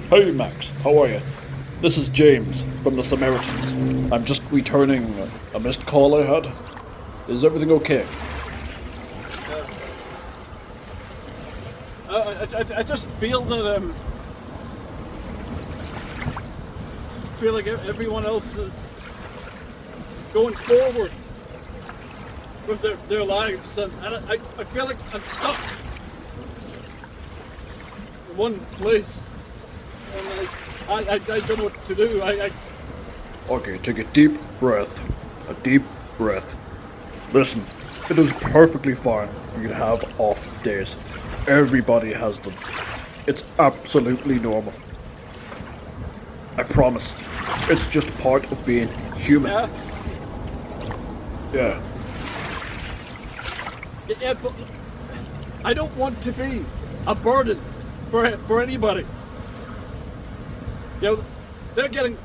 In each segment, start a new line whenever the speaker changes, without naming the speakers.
Hey Max, how are you? This is James from the Samaritans. I'm just returning a missed call I had. Is everything okay?
I just feel that feel like everyone else is going forward with their lives, and I feel like I'm stuck in one place, and I don't know what to do.
Okay, take a deep breath. A deep breath. Listen, it is perfectly fine for you to have off days. Everybody has them. It's absolutely normal. I promise. It's just part of being human. Yeah.
Yeah, but I don't want to be a burden for anybody. You know, they're getting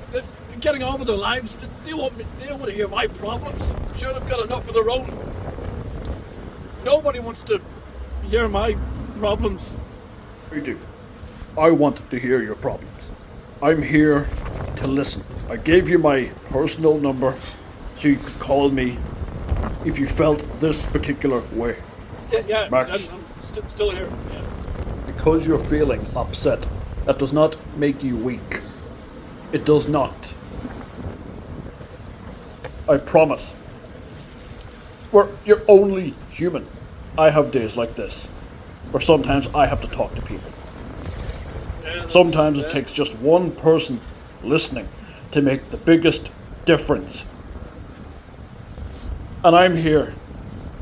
on with their lives. They don't want to hear my problems. Sure, they've got enough of their own. Nobody wants to hear my problems.
I do. I want to hear your problems. I'm here to listen. I gave you my personal number so you could call me if you felt this particular way.
Yeah,
Max.
I'm still here. Yeah.
Because you're feeling upset, that does not make you weak. It does not. I promise. You're only human. I have days like this, where sometimes I have to talk to people.
Yeah,
Sometimes it takes just one person listening to make the biggest difference. And I'm here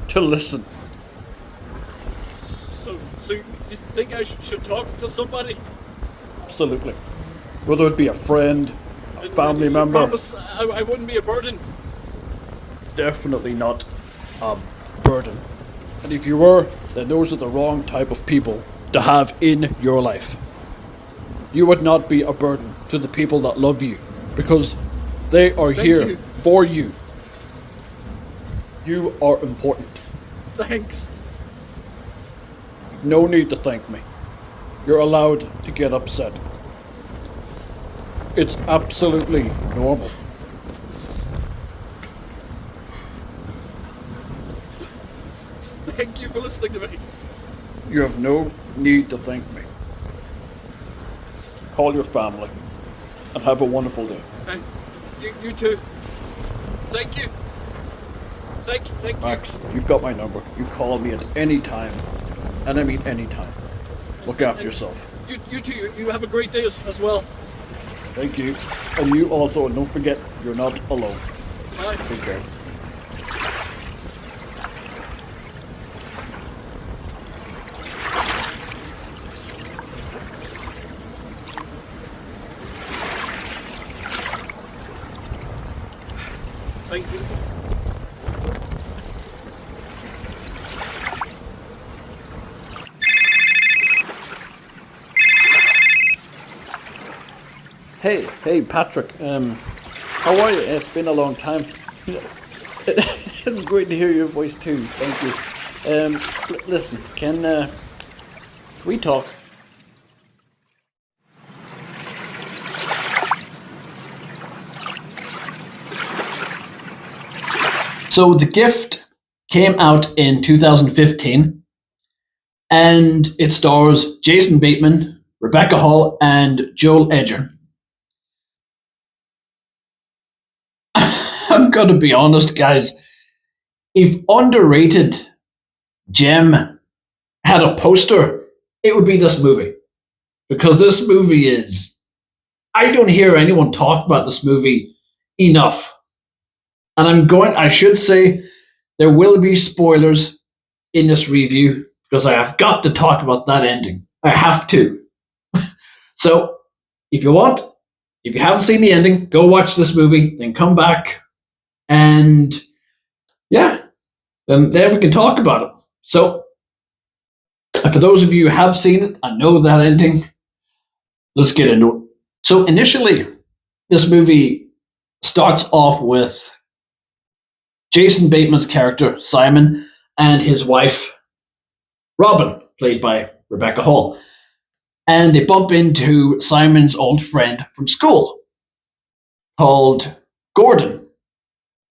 to listen.
So you think I should talk to somebody?
Absolutely. Whether it be a friend, a family
You
member.
promise I wouldn't be a burden?
Definitely not a burden. And if you were, then those are the wrong type of people to have in your life. You would not be a burden to the people that love you because they are here
you.
for you. You are important.
Thanks.
No need to thank me. You're allowed to get upset. It's absolutely normal.
Thank you for listening to me.
You have no need to thank me. Call your family and have a wonderful day.
And you too. Thank you. Thank you.
Max, you've got my number. You call me at any time. And I mean any time. Look after yourself.
You too. You have a great day as well.
Thank you. And you also, and don't forget, you're not alone.
Bye.
Take care.
Thank you.
Hey, Patrick. How are you? It's been a long time. It's great to hear your voice too. Thank you. Listen, can we talk? So The Gift came out in 2015, and it stars Jason Bateman, Rebecca Hall, and Joel Edgerton. I'm gonna be honest, guys. If underrated gem had a poster, it would be this movie. Because this movie is. I don't hear anyone talk about this movie enough. And I should say, there will be spoilers in this review because I have got to talk about that ending. I have to. So, if you haven't seen the ending, go watch this movie, then come back, and yeah, then we can talk about it. So, for those of you who have seen it and know that ending, let's get into it. So, initially, this movie starts off with Jason Bateman's character, Simon, and his wife, Robin. played by Rebecca Hall. And they bump into Simon's old friend from school called Gordon,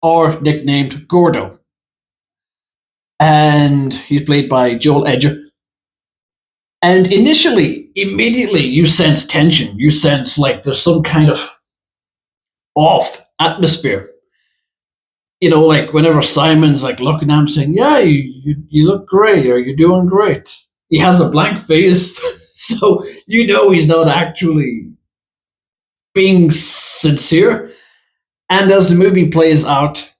or nicknamed Gordo. And he's played by Joel Edgerton. And initially, immediately, you sense tension. You sense like there's some kind of off atmosphere. Like whenever Simon's like looking at him saying, "Yeah, you look great, or you're doing great." He has a blank face, so he's not actually being sincere. And as the movie plays out,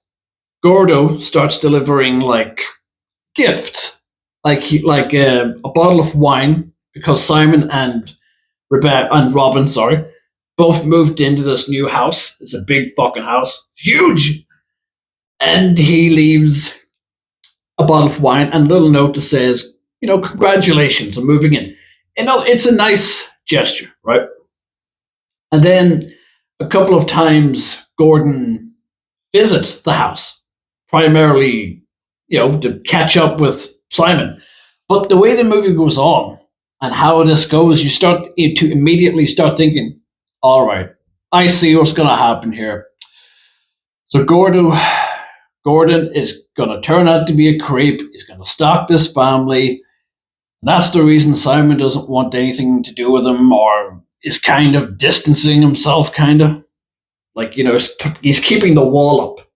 Gordo starts delivering like gifts, a bottle of wine, because Simon and Rebecca and Robin, both moved into this new house. It's a big fucking house, huge, and he leaves a bottle of wine and a little note that says, "Congratulations on moving in." It's a nice gesture, right? And then a couple of times, Gordon visits the house, primarily, to catch up with Simon. But the way the movie goes on and how this goes, you start to immediately start thinking, all right, I see what's going to happen here. So Gordon is going to turn out to be a creep. He's going to stalk this family. And that's the reason Simon doesn't want anything to do with him, or is kind of distancing himself, kind of. Like, he's keeping the wall up,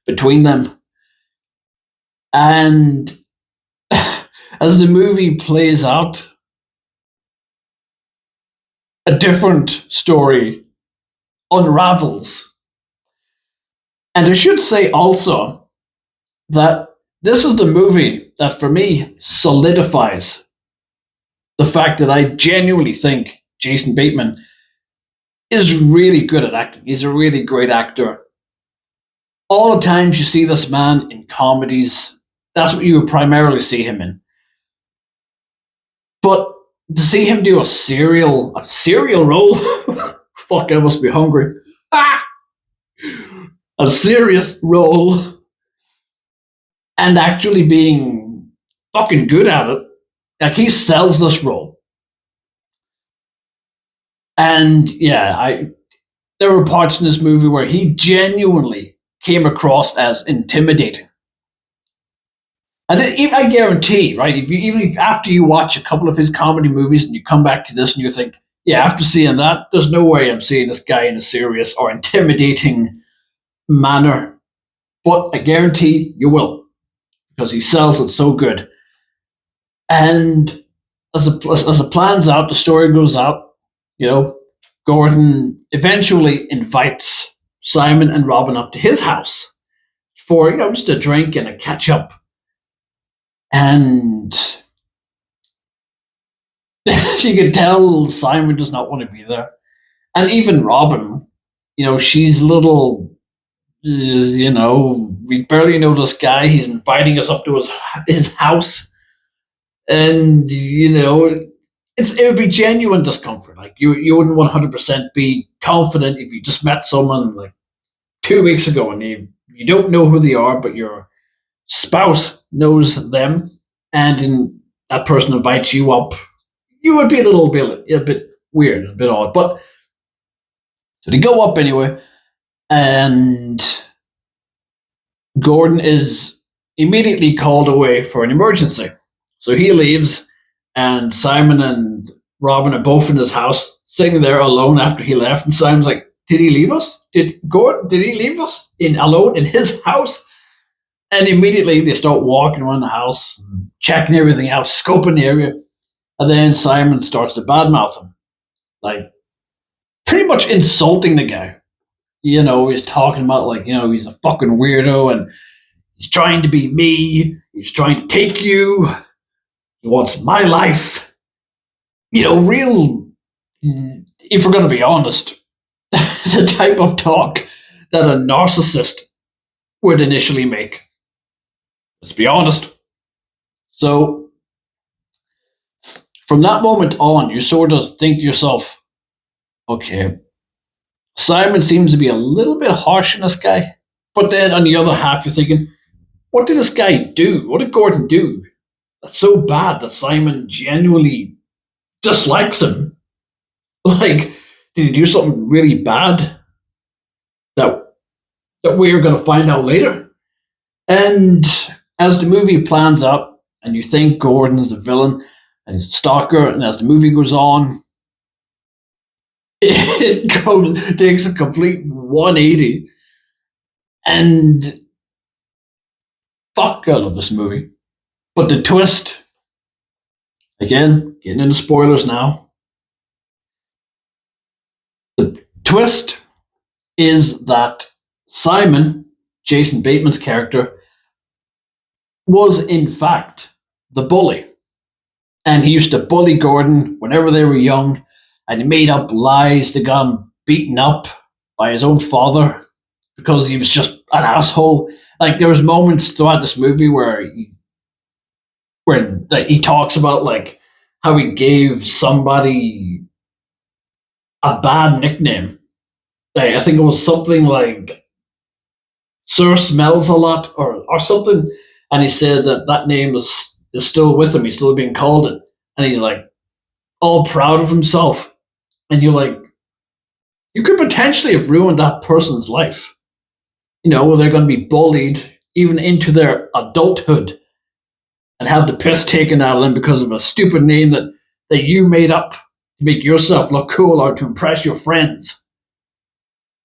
between them. And as the movie plays out, a different story unravels. And I should say also that this is the movie that, for me, solidifies the fact that I genuinely think Jason Bateman is really good at acting. He's a really great actor. All the times you see this man in comedies, that's what you would primarily see him in. But to see him do a serial role, fuck, I must be hungry. A serious role, and actually being fucking good at it. Like, he sells this role. And yeah, there were parts in this movie where he genuinely came across as intimidating. And I guarantee, right, even if after you watch a couple of his comedy movies and you come back to this and you think, yeah, after seeing that, there's no way I'm seeing this guy in a serious or intimidating manner. But I guarantee you will, because he sells it so good. And as it plans out, the story goes out, Gordon eventually invites Simon and Robin up to his house for, just a drink and a catch up. And you can tell Simon does not want to be there. And even Robin, she's a little, we barely know this guy. He's inviting us up to his house. And, it would be genuine discomfort. Like, you wouldn't 100% be confident if you just met someone like 2 weeks ago and you don't know who they are, but your spouse knows them, and that person invites you up. You would be a bit weird, a bit odd. But so they go up anyway, and Gordon is immediately called away for an emergency. So he leaves, and Simon and Robin are both in his house, sitting there alone after he left. And Simon's like, "Did he leave us? Did he leave us alone in his house?" And immediately they start walking around the house, checking everything out, scoping the area. And then Simon starts to badmouth him, like pretty much insulting the guy. He's talking about he's a fucking weirdo and he's trying to be me. He's trying to take you. He wants my life. Real, if we're going to be honest, the type of talk that a narcissist would initially make. Let's be honest. So, from that moment on, you sort of think to yourself, okay, Simon seems to be a little bit harsh on this guy. But then on the other half, you're thinking, what did this guy do? What did Gordon do that's so bad that Simon genuinely dislikes him. Like, did he do something really bad that we're going to find out later? And as the movie plans out, and you think Gordon's the villain and he's a stalker, and as the movie goes on, it takes a complete 180. And fuck, I love this movie. But the twist, again, getting into spoilers now. The twist is that Simon, Jason Bateman's character, was in fact the bully. And he used to bully Gordon whenever they were young, and he made up lies to get him beaten up by his own father because he was just an asshole. Like, there was moments throughout this movie where he talks about like how he gave somebody a bad nickname. Like, I think it was something like Sir Smells a Lot or something, and he said that name is still with him. He's still being called it, and he's like all proud of himself. And you're like, you could potentially have ruined that person's life. You know, where they're going to be bullied even into their adulthood and have the piss taken out of them because of a stupid name that you made up to make yourself look cool or to impress your friends.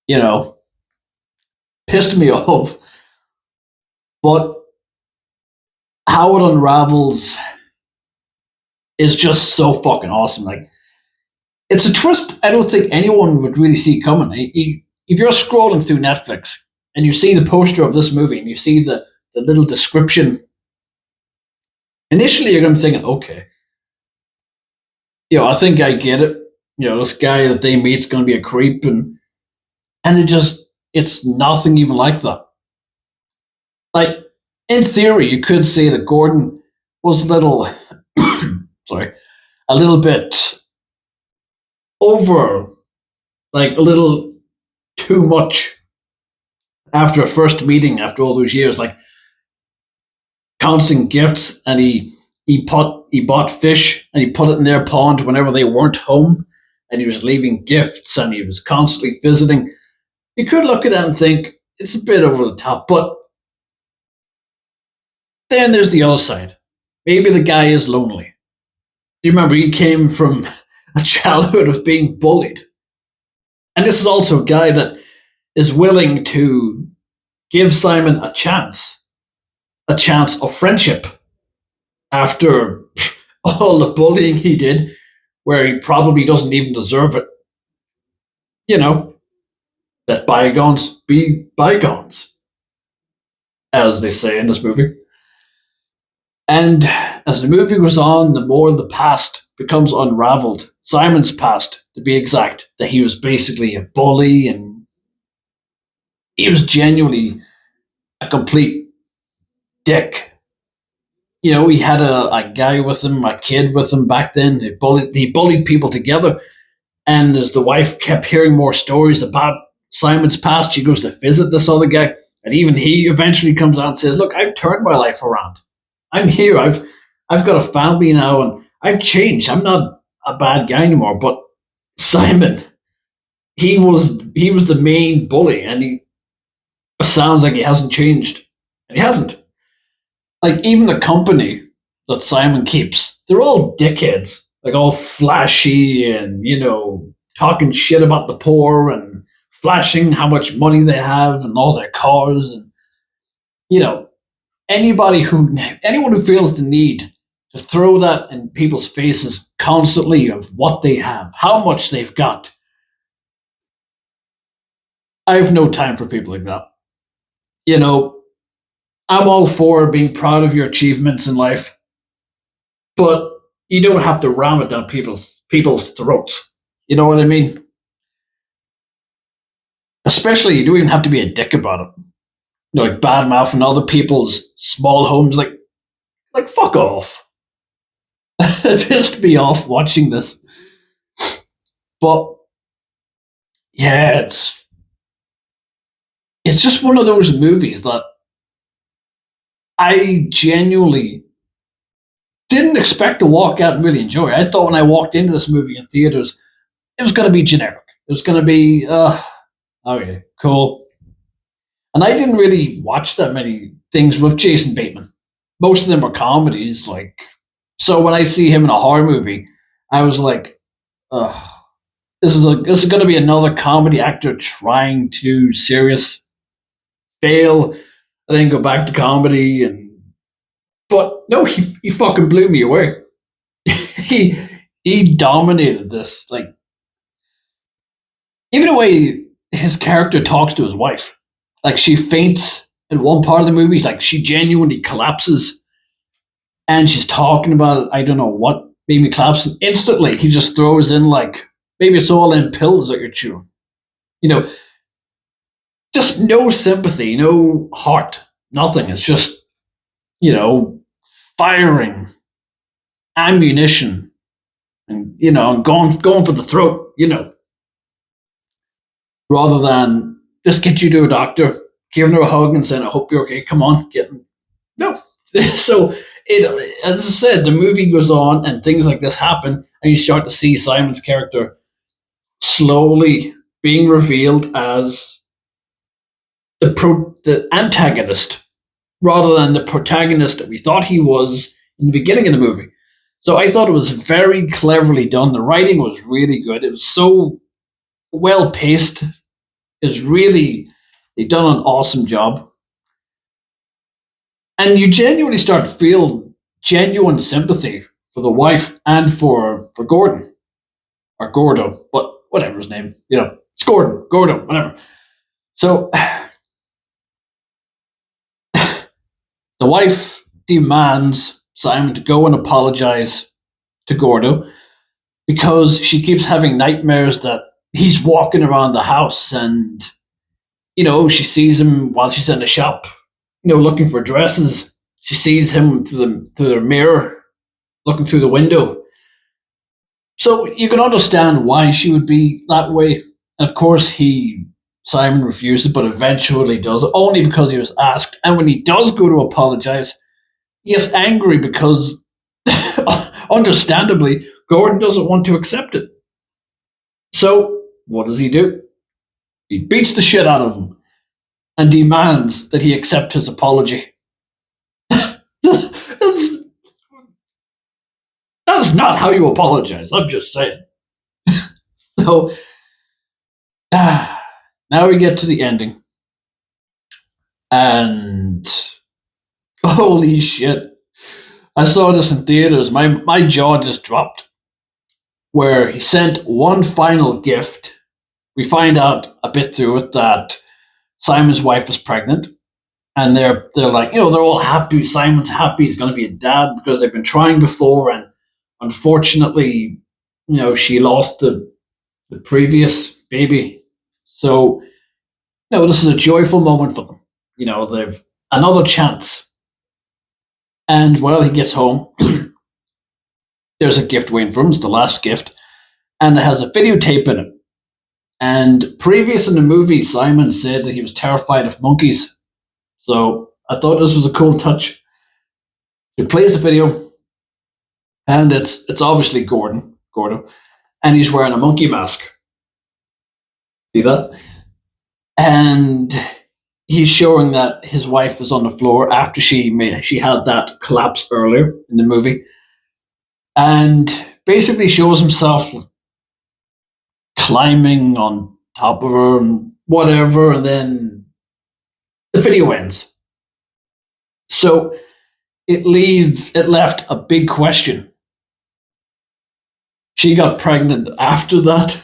You know, pissed me off. But how it unravels is just so fucking awesome. Like, it's a twist I don't think anyone would really see coming. If you're scrolling through Netflix and you see the poster of this movie and you see the little description, initially you're going to think, okay, I think I get it. This guy that they meet's going to be a creep, and it's nothing even like that. Like, in theory, you could say that Gordon was a little, sorry, a little bit over, like a little too much after a first meeting after all those years, like constant gifts, and he bought fish and he put it in their pond whenever they weren't home, and he was leaving gifts and he was constantly visiting. You could look at that and think it's a bit over the top, but then there's the other side. Maybe the guy is lonely. You remember, he came from a childhood of being bullied. And this is also a guy that is willing to give Simon a chance of friendship after all the bullying he did, where he probably doesn't even deserve it. Let bygones be bygones, as they say in this movie. And as the movie goes on, the more the past becomes unraveled. Simon's past, to be exact, that he was basically a bully and he was genuinely a complete dick. He had a guy with him, a kid with him back then. He bullied people together. And as the wife kept hearing more stories about Simon's past, she goes to visit this other guy. And even he eventually comes out and says, look, I've turned my life around. I'm here. I've got a family now, and I've changed. I'm not a bad guy anymore. But Simon, he was the main bully, and he sounds like he hasn't changed, and he hasn't. Like, even the company that Simon keeps, they're all dickheads, like all flashy and talking shit about the poor and flashing how much money they have and all their cars, and anyone who feels the need to throw that in people's faces constantly of what they have, how much they've got. I have no time for people like that. I'm all for being proud of your achievements in life, but you don't have to ram it down people's throats. You know what I mean? Especially, you don't even have to be a dick about it. Like bad mouthing other people's small homes, like fuck off. It pissed me off watching this. But yeah, it's just one of those movies that I genuinely didn't expect to walk out and really enjoy it. I thought when I walked into this movie in theaters, it was going to be generic. It was going to be, okay, cool. And I didn't really watch that many things with Jason Bateman. Most of them were comedies. Like, so when I see him in a horror movie, I was like, ugh, this is going to be another comedy actor trying to serious fail and then go back to comedy. And but no, he fucking blew me away. he he dominated this. Like, even the way his character talks to his wife, like she faints in one part of the movie, like she genuinely collapses, and she's talking about I don't know what made me collapse. And instantly, he just throws in like maybe it's all in pills that you're chewing. You know, just no sympathy, no heart, nothing. It's just firing ammunition and going for the throat. Rather than just get you to a doctor, giving her a hug and saying, "I hope you're okay. Come on, get." No. So as I said, the movie goes on, and things like this happen, and you start to see Simon's character slowly being revealed as the antagonist rather than the protagonist that we thought he was in the beginning of the movie. So I thought it was very cleverly done. The writing was really good. It was so well paced. Is really they've done an awesome job, and you genuinely start to feel genuine sympathy for the wife and for Gordon or Gordo, but whatever his name, it's Gordo, whatever. So the wife demands Simon to go and apologize to Gordo because she keeps having nightmares that he's walking around the house and she sees him while she's in the shop, looking for dresses. She sees him through the mirror, looking through the window. So you can understand why she would be that way. And of course, Simon refuses, but eventually does, only because he was asked. And when he does go to apologize, he gets angry because, understandably, Gordon doesn't want to accept it. So what does he do? He beats the shit out of him and demands that he accept his apology. That's not how you apologize. I'm just saying. So now we get to the ending. And holy shit. I saw this in theaters. My jaw just dropped. Where he sent one final gift. We find out a bit through it that Simon's wife is pregnant. And they're like, they're all happy. Simon's happy he's going to be a dad because they've been trying before. And unfortunately, she lost the previous baby. So, this is a joyful moment for them. They've another chance. And while he gets home, there's a gift waiting for him. It's the last gift. And it has a videotape in it. And previous in the movie, Simon said that he was terrified of monkeys. So I thought this was a cool touch. He plays the video, and it's obviously Gordo, and he's wearing a monkey mask. See that? And he's showing that his wife is on the floor after she had that collapse earlier in the movie, and basically shows himself climbing on top of her and whatever, and then the video ends. So it left a big question. She got pregnant after that.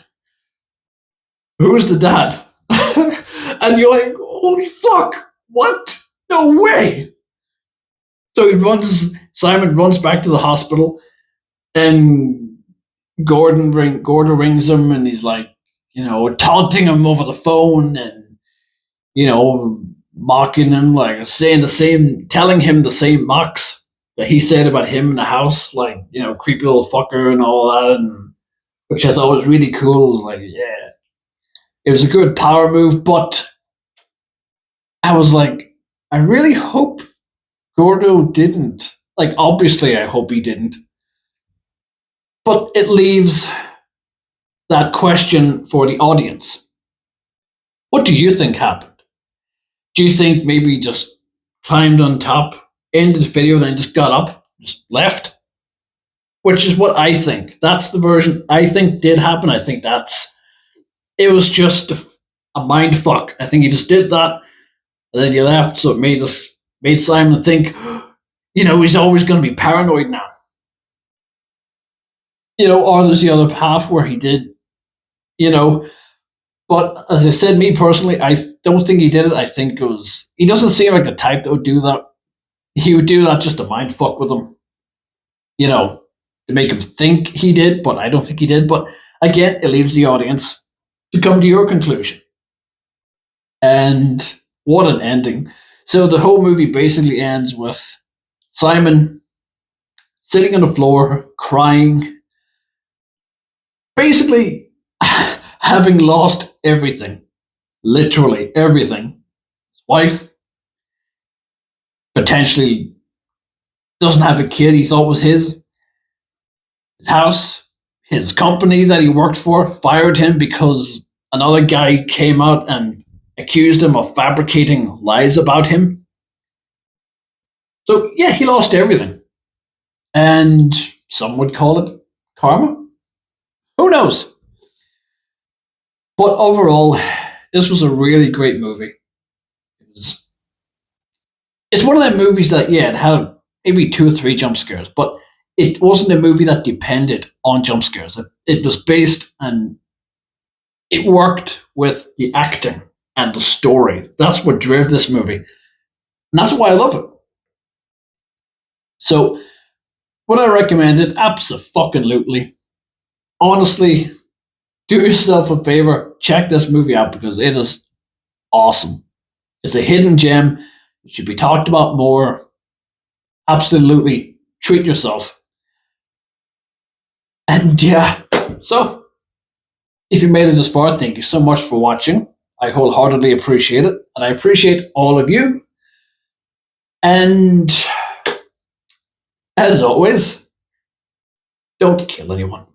Who's the dad? And you're like, holy fuck, what? No way. So Simon runs back to the hospital, and Gordon rings him, and he's like, taunting him over the phone, and mocking him, like telling him the same mocks that he said about him in the house, like, creepy little fucker and all that, and which I thought was really cool. It was like, yeah, it was a good power move, but I was like, I really hope Gordo didn't Like, obviously, I hope he didn't. But it leaves that question for the audience. What do you think happened? Do you think maybe he just climbed on top, ended the video, then just got up, just left? Which is what I think. That's the version I think did happen. I think it was just a mind fuck. I think he just did that, and then he left, so it made Simon think, he's always going to be paranoid now. Or there's the other half where he did, you know. But as I said, me personally, I don't think he did it. I think he doesn't seem like the type that would do that. He would do that just to mind fuck with him, to make him think he did, but I don't think he did. But again, it leaves the audience to come to your conclusion. And what an ending. So the whole movie basically ends with Simon sitting on the floor, crying, basically having lost everything, literally everything. His wife potentially doesn't have a kid he thought was his house, his company that he worked for fired him because another guy came out and accused him of fabricating lies about him. So, yeah, he lost everything. And some would call it karma. Who knows? But overall, this was a really great movie. It's one of them movies that, yeah, it had maybe 2 or 3 jump scares, but it wasn't a movie that depended on jump scares. It was based and it worked with the acting and the story. That's what drove this movie. And that's why I love it. So, would I recommend it? Abso-fucking-lutely. Honestly, do yourself a favor, check this movie out because it is awesome. It's a hidden gem. It should be talked about more. Absolutely treat yourself. And yeah, so if you made it this far, thank you so much for watching. I wholeheartedly appreciate it. And I appreciate all of you. And as always, don't kill anyone.